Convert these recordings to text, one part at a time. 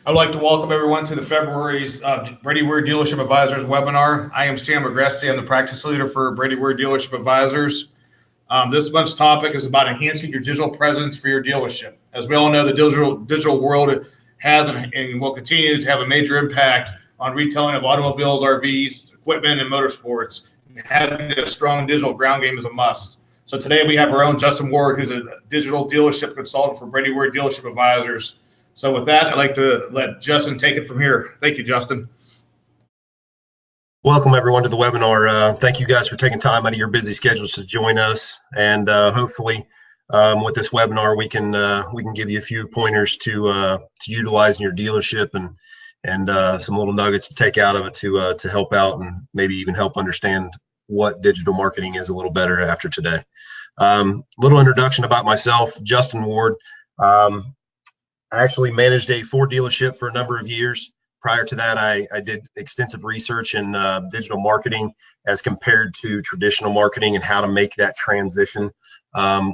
I'd like to welcome everyone to the February's Brady Ware Dealership Advisors webinar. I am Sam Agressi. I'm the practice leader for Brady Ware Dealership Advisors. This month's topic is about enhancing your digital presence for your dealership. As we all know, the digital world has and will continue to have a major impact on retailing of automobiles, RVs, equipment, and motorsports. Having a strong digital ground game is a must. So today we have our own Justin Ward, who's a digital dealership consultant for Brady Ware Dealership Advisors. So with that, I'd like to let Justin take it from here. Thank you, Justin. Welcome everyone to the webinar. Thank you guys for taking time out of your busy schedules to join us, and hopefully with this webinar we can give you a few pointers to utilize in your dealership and some little nuggets to take out of it to help out and maybe even help understand what digital marketing is a little better after today. Little introduction about myself, Justin Ward. I actually managed a Ford dealership for a number of years. Prior to that, I did extensive research in digital marketing as compared to traditional marketing and how to make that transition,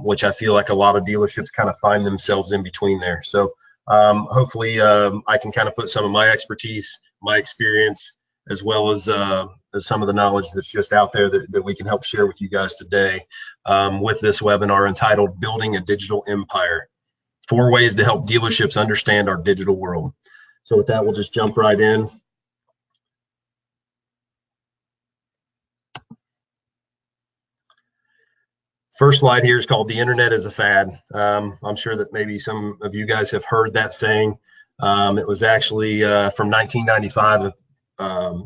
which I feel like a lot of dealerships kind of find themselves in between there. So hopefully I can kind of put some of my expertise, my experience, as well as some of the knowledge that's just out there that we can help share with you guys today with this webinar entitled Building a Digital Empire. 4 ways to help dealerships understand our digital world. So with that, we'll just jump right in. First slide here is called "The Internet is a Fad." I'm sure that maybe some of you guys have heard that saying. It was actually from 1995. A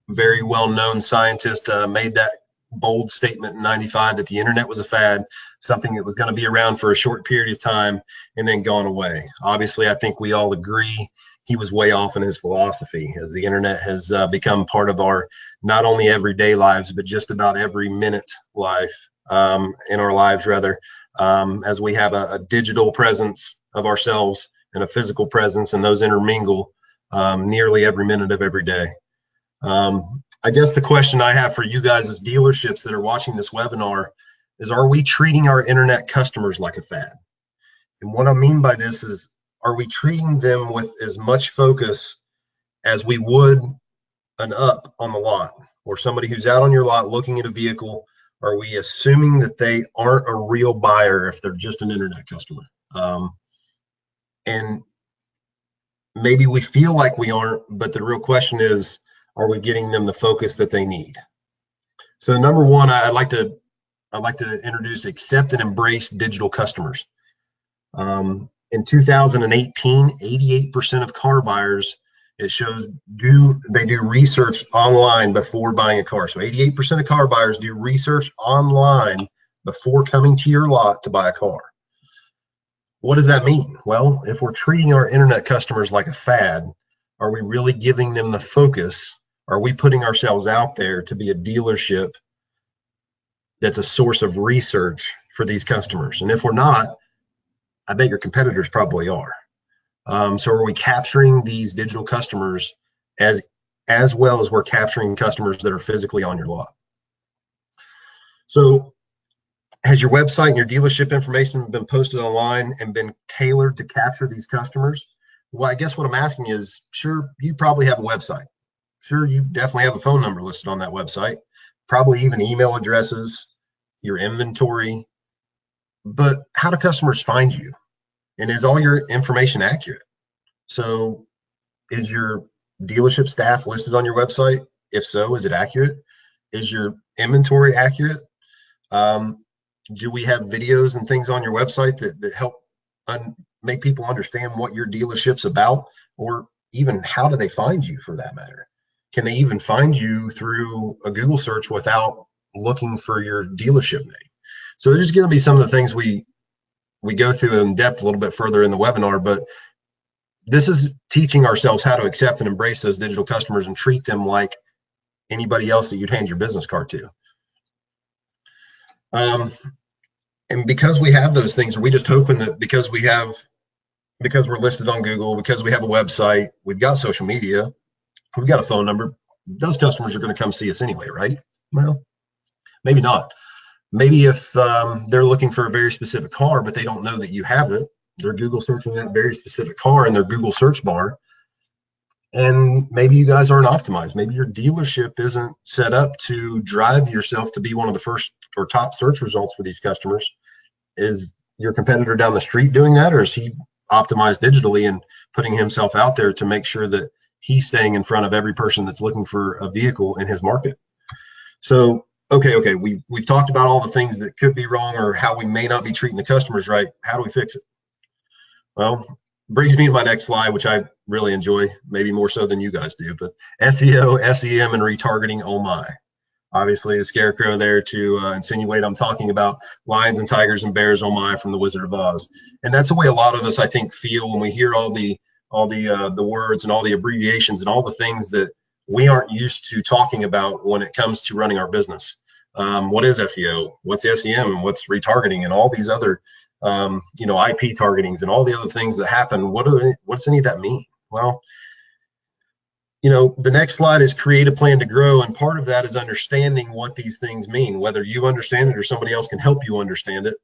very well-known scientist made that bold statement in 95 that the internet was a fad, something that was going to be around for a short period of time and then gone away. Obviously, I think we all agree he was way off in his philosophy, as the internet has become part of our not only everyday lives, but just about every minute life in our lives, rather, as we have a digital presence of ourselves and a physical presence, and those intermingle nearly every minute of every day. I guess the question I have for you guys as dealerships that are watching this webinar is, are we treating our internet customers like a fad? And what I mean by this is, are we treating them with as much focus as we would an up on the lot, or somebody who's out on your lot looking at a vehicle? Are we assuming that they aren't a real buyer if they're just an internet customer? And maybe we feel like we aren't, but the real question is, are we getting them the focus that they need? So number one, I'd like to introduce accept and embrace digital customers. In 2018, 88% of car buyers, it shows, do research online before buying a car. So 88% of car buyers do research online before coming to your lot to buy a car. What does that mean? Well, if we're treating our internet customers like a fad, are we really giving them the focus? Are we putting ourselves out there to be a dealership that's a source of research for these customers? And if we're not, I bet your competitors probably are. So are we capturing these digital customers as well as we're capturing customers that are physically on your lot? So has your website and your dealership information been posted online and been tailored to capture these customers? Well, I guess what I'm asking is, sure, you probably have a website. Sure, you definitely have a phone number listed on that website, probably even email addresses, your inventory. But how do customers find you? And is all your information accurate? So is your dealership staff listed on your website? If so, is it accurate? Is your inventory accurate? Do we have videos and things on your website that help make people understand what your dealership's about? Or even how do they find you, for that matter? Can they even find you through a Google search without looking for your dealership name? So there's going to be some of the things we go through in depth a little bit further in the webinar, but this is teaching ourselves how to accept and embrace those digital customers and treat them like anybody else that you'd hand your business card to. And because we have those things, are we just hoping that because we're listed on Google, because we have a website, we've got social media, we've got a phone number, those customers are going to come see us anyway, right? Well, maybe not. Maybe if they're looking for a very specific car, but they don't know that you have it, They're Google searching that very specific car in their Google search bar. And maybe you guys aren't optimized. Maybe your dealership isn't set up to drive yourself to be one of the first or top search results for these customers. Is your competitor down the street doing that, or is he optimized digitally and putting himself out there to make sure that he's staying in front of every person that's looking for a vehicle in his market? So, okay, we've talked about all the things that could be wrong or how we may not be treating the customers right. How do we fix it? Well, brings me to my next slide, which I really enjoy, maybe more so than you guys do, but SEO, SEM, and retargeting, oh my. Obviously, the scarecrow there to insinuate I'm talking about lions and tigers and bears, oh my, from the Wizard of Oz. And that's the way a lot of us, I think, feel when we hear all the words and all the abbreviations and all the things that we aren't used to talking about when it comes to running our business. What is SEO? What's SEM? What's retargeting? And all these other IP targetings and all the other things that happen. What's any of that mean? Well, the next slide is create a plan to grow. And part of that is understanding what these things mean, whether you understand it or somebody else can help you understand it.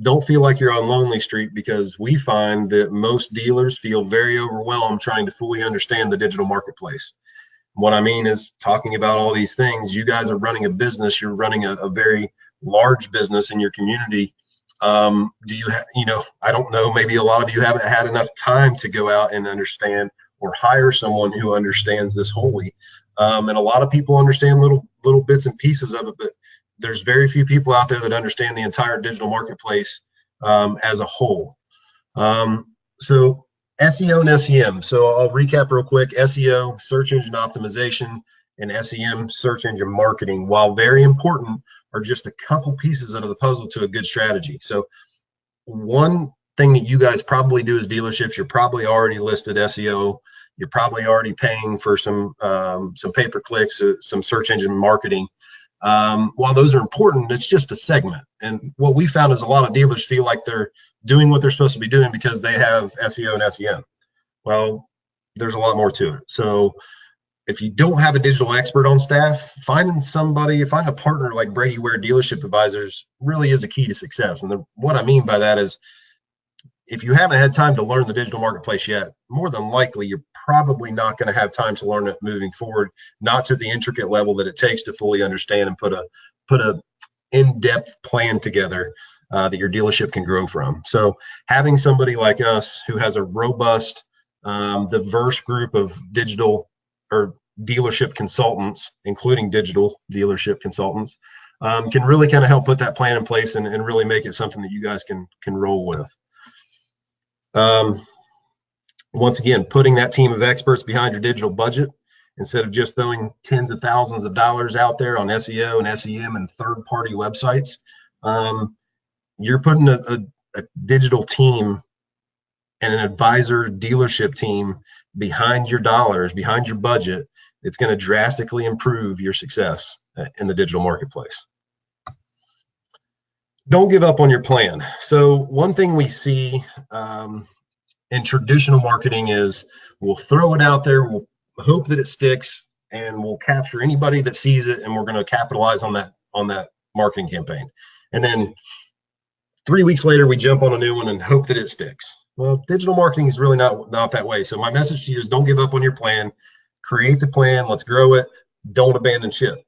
Don't feel like you're on Lonely Street, because we find that most dealers feel very overwhelmed trying to fully understand the digital marketplace. What I mean is talking about all these things. You guys are running a business. You're running a very large business in your community. Do you I don't know, maybe a lot of you haven't had enough time to go out and understand or hire someone who understands this wholly. And a lot of people understand little bits and pieces of it, but there's very few people out there that understand the entire digital marketplace as a whole. So SEO and SEM. So I'll recap real quick. SEO, search engine optimization, and SEM, search engine marketing, while very important, are just a couple pieces out of the puzzle to a good strategy. So one thing that you guys probably do as dealerships, you're probably already listed SEO. You're probably already paying for some pay-per-clicks, some search engine marketing. While those are important, it's just a segment. And what we found is a lot of dealers feel like they're doing what they're supposed to be doing because they have SEO and SEM. Well, there's a lot more to it. So if you don't have a digital expert on staff, finding a partner like Brady Ware Dealership Advisors really is a key to success. And what I mean by that is, if you haven't had time to learn the digital marketplace yet, more than likely you're probably not going to have time to learn it moving forward, not to the intricate level that it takes to fully understand and put a in-depth plan together that your dealership can grow from. So having somebody like us who has a robust, diverse group of digital or dealership consultants, including digital dealership consultants, can really kind of help put that plan in place and really make it something that you guys can roll with. Once again, putting that team of experts behind your digital budget instead of just throwing tens of thousands of dollars out there on SEO and SEM and third-party websites. You're putting a digital team and an advisor dealership team behind your dollars, behind your budget. It's going to drastically improve your success in the digital marketplace. Don't give up on your plan. So one thing we see in traditional marketing is we'll throw it out there, we'll hope that it sticks, and we'll capture anybody that sees it, and we're going to capitalize on that marketing campaign. And then 3 weeks later, we jump on a new one and hope that it sticks. Well, digital marketing is really not that way. So my message to you is don't give up on your plan. Create the plan. Let's grow it. Don't abandon ship.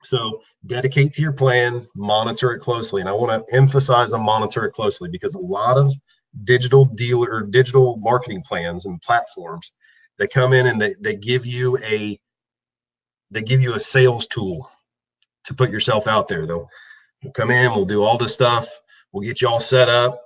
So dedicate to your plan, monitor it closely. And I want to emphasize on monitor it closely, because a lot of digital marketing plans and platforms that come in and they give you a sales tool to put yourself out there. They'll come in, we'll do all this stuff, we'll get you all set up,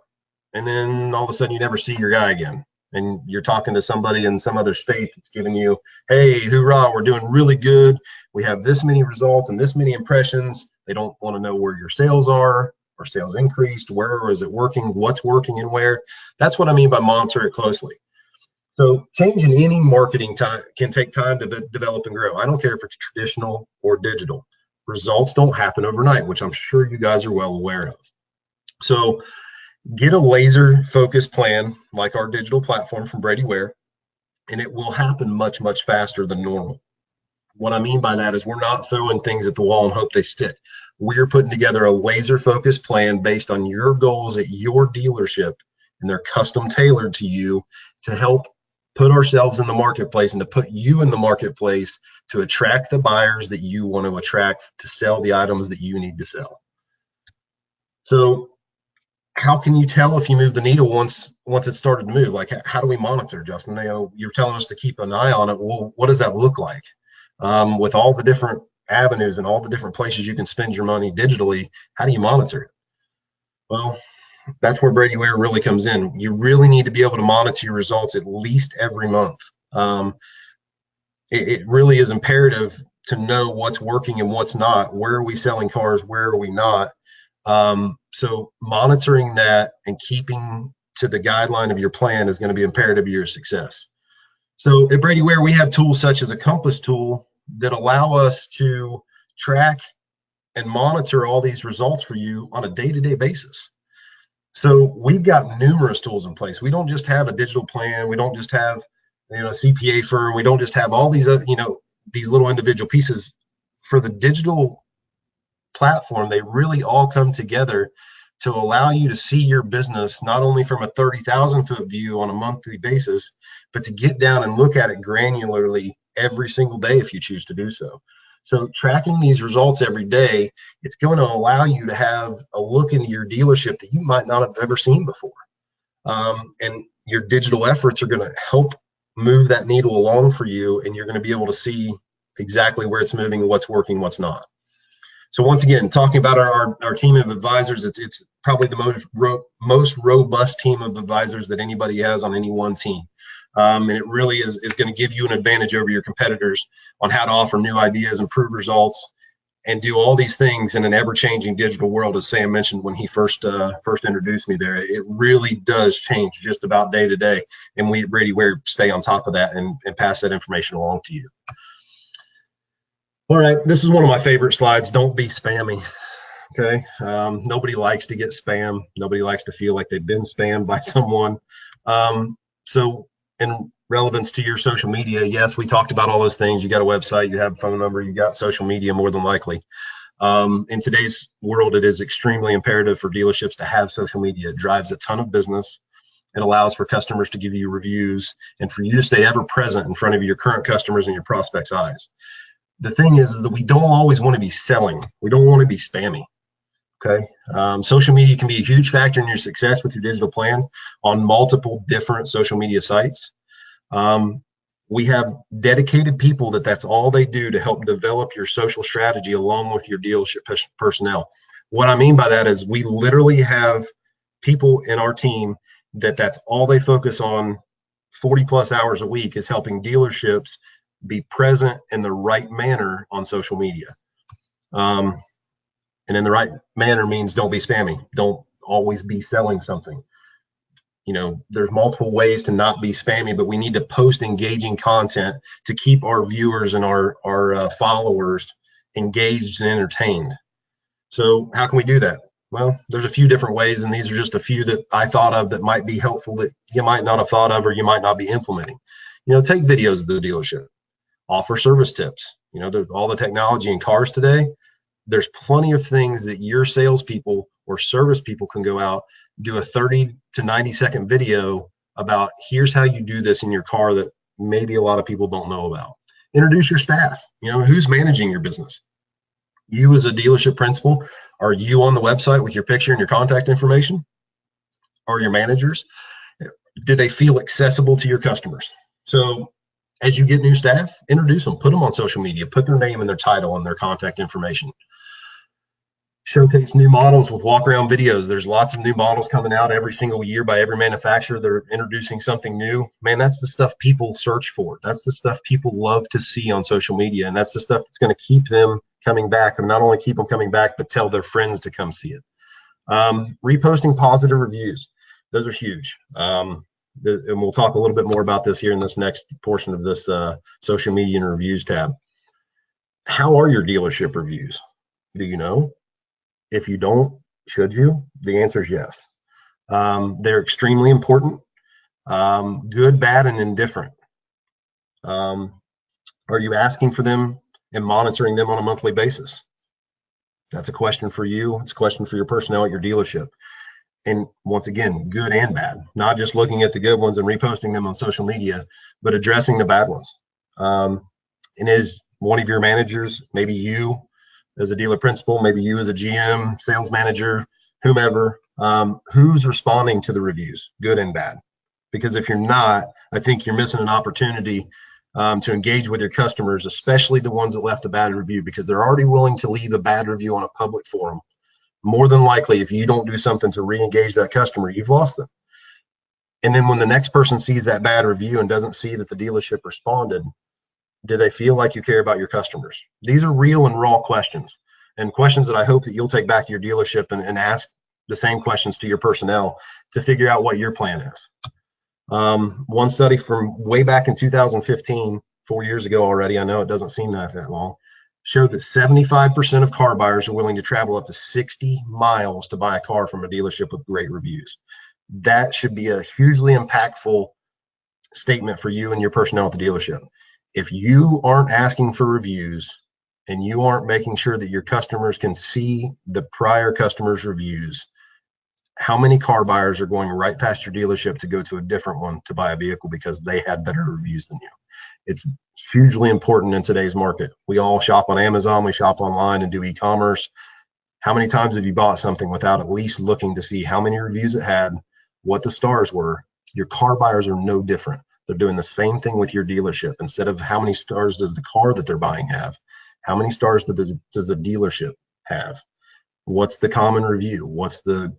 and then all of a sudden you never see your guy again. And you're talking to somebody in some other state that's giving you, hey, hoorah, we're doing really good. We have this many results and this many impressions. They don't want to know where your sales are, or sales increased, where is it working, what's working and where. That's what I mean by monitor it closely. So change in any marketing can take time to develop and grow. I don't care if it's traditional or digital. Results don't happen overnight, which I'm sure you guys are well aware of. So get a laser focused plan like our digital platform from Brady Ware, and it will happen much, much faster than normal. What I mean by that is we're not throwing things at the wall and hope they stick. We're putting together a laser focused plan based on your goals at your dealership and they're custom tailored to you to help put ourselves in the marketplace and to put you in the marketplace to attract the buyers that you want to attract to sell the items that you need to sell. So how can you tell if you move the needle once it started to move? Like, how do we monitor, Justin? You know, you're telling us to keep an eye on it. Well, what does that look like? With all the different avenues and all the different places you can spend your money digitally, how do you monitor it? Well, that's where Brady Ware really comes in. You really need to be able to monitor your results at least every month. It really is imperative to know what's working and what's not. Where are we selling cars? Where are we not? So monitoring that and keeping to the guideline of your plan is going to be imperative to your success. So at Brady Ware, we have tools such as a compass tool that allow us to track and monitor all these results for you on a day-to-day basis. So we've got numerous tools in place. We don't just have a digital plan. We don't just have, you know, a CPA firm. We don't just have all these other, you know, these little individual pieces. For the digital platform, they really all come together to allow you to see your business not only from a 30,000-foot view on a monthly basis, but to get down and look at it granularly every single day if you choose to do so. So tracking these results every day, it's going to allow you to have a look into your dealership that you might not have ever seen before. And your digital efforts are going to help move that needle along for you, and you're going to be able to see exactly where it's moving, what's working, what's not. So once again, talking about our team of advisors, it's probably the most robust team of advisors that anybody has on any one team. And it really is going to give you an advantage over your competitors on how to offer new ideas, improve results, and do all these things in an ever-changing digital world. As Sam mentioned when he first introduced me there, it really does change just about day to day. And we at Brady Ware stay on top of that and pass that information along to you. All right, this is one of my favorite slides. Don't be spammy. Okay, nobody likes to get spam. Nobody likes to feel like they've been spammed by someone. So in relevance to your social media, yes, we talked about all those things. You got a website, you have a phone number, you got social media more than likely. In today's world, it is extremely imperative for dealerships to have social media. It drives a ton of business. It allows for customers to give you reviews and for you to stay ever present in front of your current customers and your prospects' eyes. The thing is that we don't always want to be selling. We don't want to be spammy. Okay. Social media can be a huge factor in your success with your digital plan on multiple different social media sites. We have dedicated people that's all they do to help develop your social strategy along with your dealership personnel. What I mean by that is we literally have people in our team that's all they focus on 40+ hours a week is helping dealerships be present in the right manner on social media. And in the right manner means don't be spammy. Don't always be selling something. You know, there's multiple ways to not be spammy, but we need to post engaging content to keep our viewers and our followers engaged and entertained. So how can we do that? Well, there's a few different ways, and these are just a few that I thought of that might be helpful that you might not have thought of or you might not be implementing. You know, take videos of the dealership, offer service tips. You know, there's all the technology in cars today. There's plenty of things that your salespeople or service people can go out, do a 30 to 90-second video about here's how you do this in your car that maybe a lot of people don't know about. Introduce your staff. You know, who's managing your business? You as a dealership principal, are you on the website with your picture and your contact information? Are your managers? Do they feel accessible to your customers? So as you get new staff, introduce them, put them on social media, put their name and their title and their contact information. Showcase new models with walk around videos. There's lots of new models coming out every single year by every manufacturer. They're introducing something new. Man, that's the stuff people search for. That's the stuff people love to see on social media. And that's the stuff that's going to keep them coming back, and not only keep them coming back, but tell their friends to come see it. Reposting positive reviews. Those are huge. And we'll talk a little bit more about this here in this next portion of this social media and reviews tab. How are your dealership reviews? Do you know? If you don't, should you? The answer is yes. They're extremely important, good, bad, and indifferent. Are you asking for them and monitoring them on a monthly basis? That's a question for you. It's a question for your personnel at your dealership. And once again, good and bad, not just looking at the good ones and reposting them on social media, but addressing the bad ones. And as one of your managers, maybe you as a dealer principal, maybe you as a GM, sales manager, whomever, who's responding to the reviews, good and bad? Because if you're not, I think you're missing an opportunity to engage with your customers, especially the ones that left a bad review, because they're already willing to leave a bad review on a public forum. More than likely, if you don't do something to re-engage that customer, you've lost them. And then when the next person sees that bad review and doesn't see that the dealership responded, do they feel like you care about your customers? These are real and raw questions, and questions that I hope that you'll take back to your dealership and ask the same questions to your personnel to figure out what your plan is. One study from way back in 2015, 4 years ago already, I know it doesn't seem that long, showed that 75% of car buyers are willing to travel up to 60 miles to buy a car from a dealership with great reviews. That should be a hugely impactful statement for you and your personnel at the dealership. If you aren't asking for reviews and you aren't making sure that your customers can see the prior customers' reviews, how many car buyers are going right past your dealership to go to a different one to buy a vehicle because they had better reviews than you? It's hugely important in today's market. We all shop on Amazon, we shop online and do e-commerce. How many times have you bought something without at least looking to see how many reviews it had, what the stars were? Your car buyers are no different. They're doing the same thing with your dealership. Instead of how many stars does the car that they're buying have, how many stars does the dealership have? What's the common review? What's the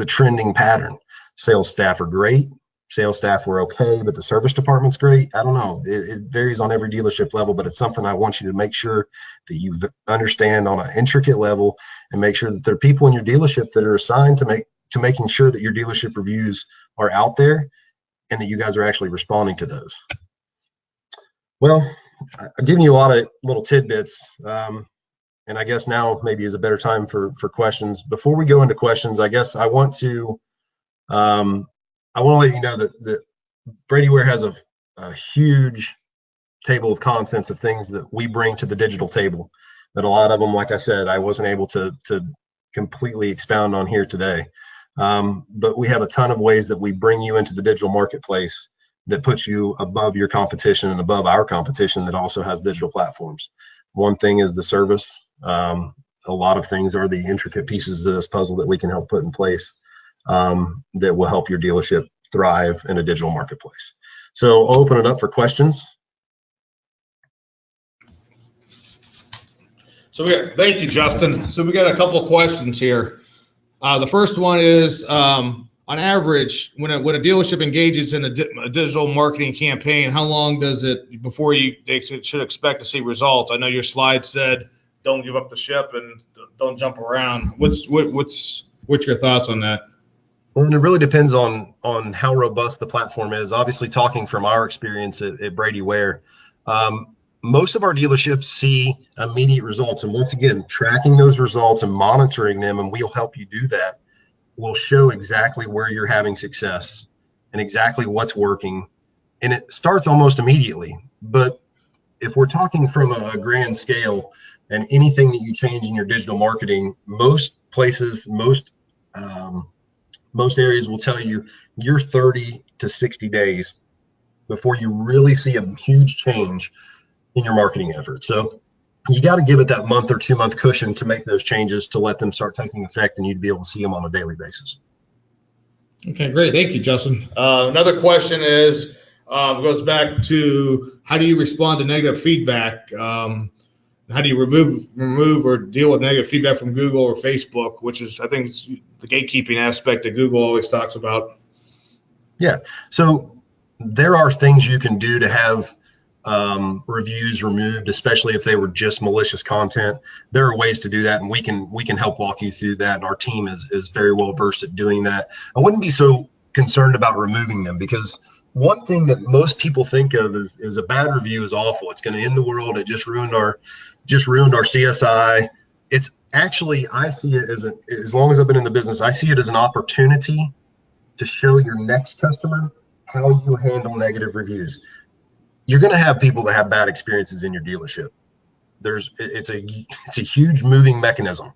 trending pattern? Sales staff are great. Sales staff were okay, but the service department's great. I don't know. It varies on every dealership level, but it's something I want you to make sure that you understand on an intricate level, and make sure that there are people in your dealership that are assigned to making sure that your dealership reviews are out there and that you guys are actually responding to those. Well, I've given you a lot of little tidbits, and I guess now maybe is a better time for questions. Before we go into questions, I guess I want to let you know that Brady Ware has a huge table of contents of things that we bring to the digital table, that a lot of them, like I said, I wasn't able to completely expound on here today. But we have a ton of ways that we bring you into the digital marketplace that puts you above your competition and above our competition that also has digital platforms. One thing is the service. A lot of things are the intricate pieces of this puzzle that we can help put in place that will help your dealership thrive in a digital marketplace. So I'll open it up for questions. So thank you, Justin. So we got a couple of questions here. The first one is, on average, when a dealership engages in a digital marketing campaign, how long does it before they should expect to see results? I know your slide said don't give up the ship and don't jump around. What's your thoughts on that? Well, and it really depends on how robust the platform is. Obviously, talking from our experience at Brady Ware, most of our dealerships see immediate results. And once again, tracking those results and monitoring them, and we'll help you do that, will show exactly where you're having success and exactly what's working. And it starts almost immediately. But if we're talking from a grand scale, and anything that you change in your digital marketing, most places, most areas will tell you you're 30 to 60 days before you really see a huge change in your marketing effort. So you got to give it that month or 2 month cushion to make those changes, to let them start taking effect, and you'd be able to see them on a daily basis. Okay, great. Thank you, Justin. Another question is, goes back to, how do you respond to negative feedback? How do you remove or deal with negative feedback from Google or Facebook, which is, I think, the gatekeeping aspect that Google always talks about? Yeah. So there are things you can do to have reviews removed, especially if they were just malicious content. There are ways to do that, and we can help walk you through that. And our team is very well versed at doing that. I wouldn't be so concerned about removing them, because one thing that most people think of is a bad review is awful. It's going to end the world. It just ruined our CSI. It's actually, I see it as long as I've been in the business, I see it as an opportunity to show your next customer how you handle negative reviews. You're going to have people that have bad experiences in your dealership. It's a huge moving mechanism.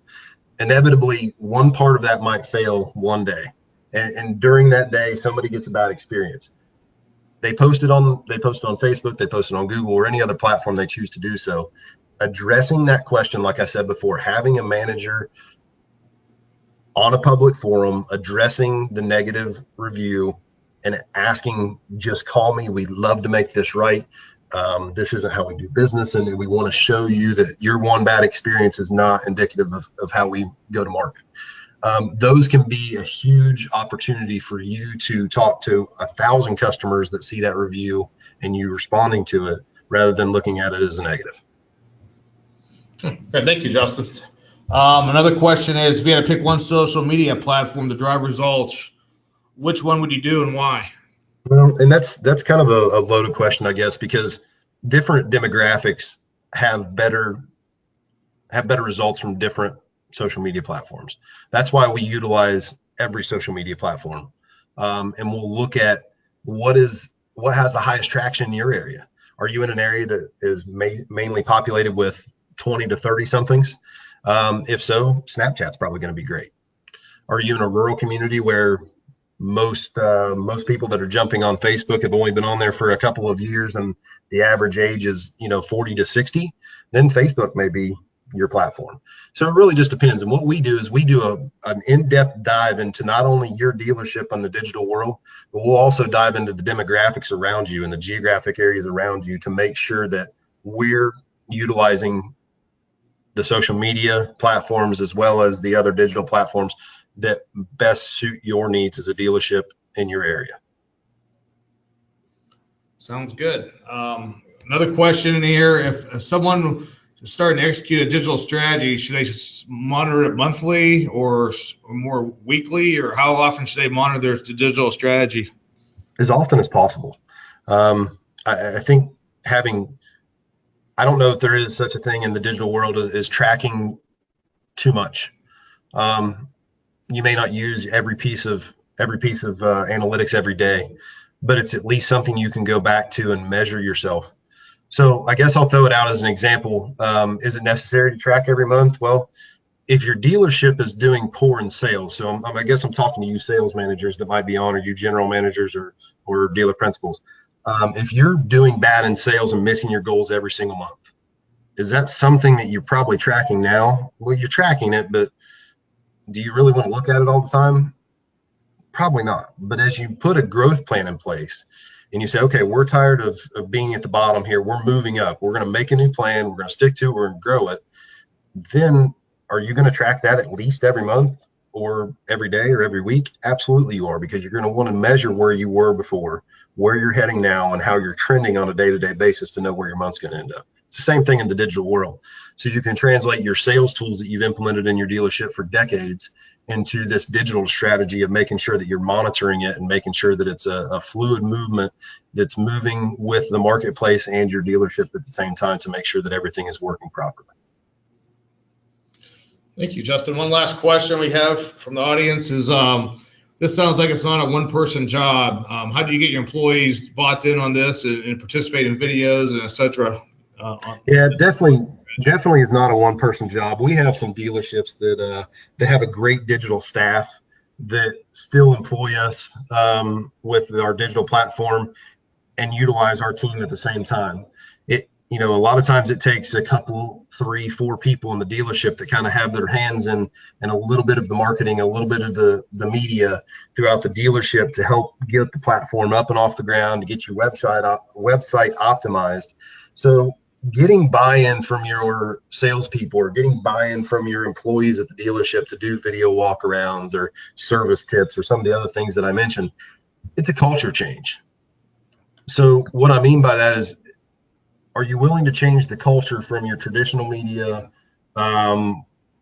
Inevitably, one part of that might fail one day. and during that day, somebody gets a bad experience. They post it on Facebook, they post it on Google or any other platform they choose to do so. Addressing that question, like I said before, having a manager on a public forum, addressing the negative review and asking, just call me. We'd love to make this right. This isn't how we do business, and we want to show you that your one bad experience is not indicative of how we go to market. Those can be a huge opportunity for you to talk to 1,000 customers that see that review and you responding to it rather than looking at it as a negative. Okay, thank you, Justin. Another question is, if you had to pick one social media platform to drive results, which one would you do and why? Well, and that's kind of a loaded question, I guess, because different demographics have better results from different social media platforms. That's why we utilize every social media platform, and we'll look at what has the highest traction in your area. Are you in an area that is mainly populated with 20 to 30 somethings? If so, Snapchat's probably going to be great. Are you in a rural community where most people that are jumping on Facebook have only been on there for a couple of years and the average age is 40 to 60? Then Facebook may be your platform. So it really just depends. And what we do is we do an in-depth dive into not only your dealership on the digital world, but we'll also dive into the demographics around you and the geographic areas around you to make sure that we're utilizing the social media platforms as well as the other digital platforms that best suit your needs as a dealership in your area. Sounds good. Another question in here, if someone is starting to execute a digital strategy, should they monitor it monthly or more weekly, or how often should they monitor their digital strategy? As often as possible. I think I don't know if there is such a thing in the digital world as tracking too much. You may not use every piece of analytics every day, but it's at least something you can go back to and measure yourself. So I guess I'll throw it out as an example. Is it necessary to track every month? Well, if your dealership is doing poor in sales, so I guess I'm talking to you sales managers that might be on, or you general managers or dealer principals. If you're doing bad in sales and missing your goals every single month, is that something that you're probably tracking now? Well, you're tracking it, but do you really want to look at it all the time? Probably not. But as you put a growth plan in place and you say, okay, we're tired of being at the bottom here, we're moving up, we're going to make a new plan, we're going to stick to it, we're going to grow it, then are you going to track that at least every month or every day or every week? Absolutely you are, because you're going to want to measure where you were before, where you're heading now, and how you're trending on a day-to-day basis to know where your month's going to end up. It's the same thing in the digital world. So you can translate your sales tools that you've implemented in your dealership for decades into this digital strategy of making sure that you're monitoring it and making sure that it's a fluid movement that's moving with the marketplace and your dealership at the same time to make sure that everything is working properly. Thank you, Justin. One last question we have from the audience is, this sounds like it's not a one-person job. How do you get your employees bought in on this and participate in videos and et cetera? Yeah, definitely is not a one-person job. We have some dealerships that have a great digital staff that still employ us with our digital platform and utilize our team at the same time. A lot of times it takes a couple, 3, 4 people in the dealership that kind of have their hands in a little bit of the marketing, a little bit of the media throughout the dealership to help get the platform up and off the ground, to get your website optimized. So getting buy-in from your salespeople or getting buy-in from your employees at the dealership to do video walkarounds or service tips or some of the other things that I mentioned, it's a culture change. So what I mean by that is, are you willing to change the culture from your traditional media,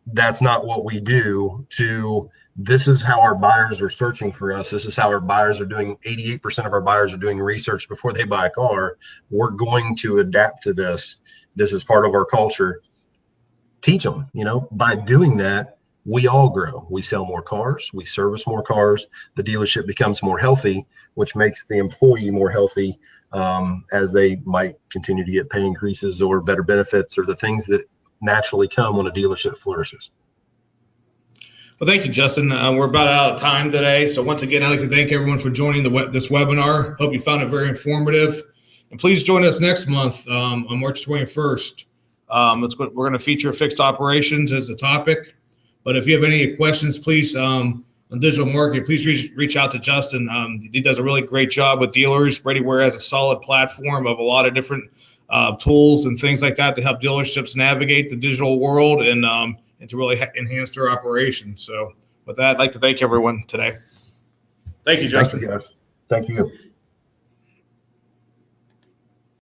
that's not what we do, to this is how our buyers are searching for us. This is how our buyers are doing. 88% of our buyers are doing research before they buy a car. We're going to adapt to this. This is part of our culture. Teach them, by doing that, we all grow. We sell more cars. We service more cars. The dealership becomes more healthy, which makes the employee more healthy, as they might continue to get pay increases or better benefits or the things that naturally come when a dealership flourishes. Well, thank you, Justin. We're about out of time today. So once again, I'd like to thank everyone for joining this webinar. Hope you found it very informative. And please join us next month on March 21st. We're going to feature fixed operations as the topic. But if you have any questions, please, on digital marketing, please reach out to Justin. He does a really great job with dealers. BradyWare has a solid platform of a lot of different tools and things like that to help dealerships navigate the digital world and to really enhance their operations. So with that, I'd like to thank everyone today. Thank you, Justin. Thank you, guys. Thank you.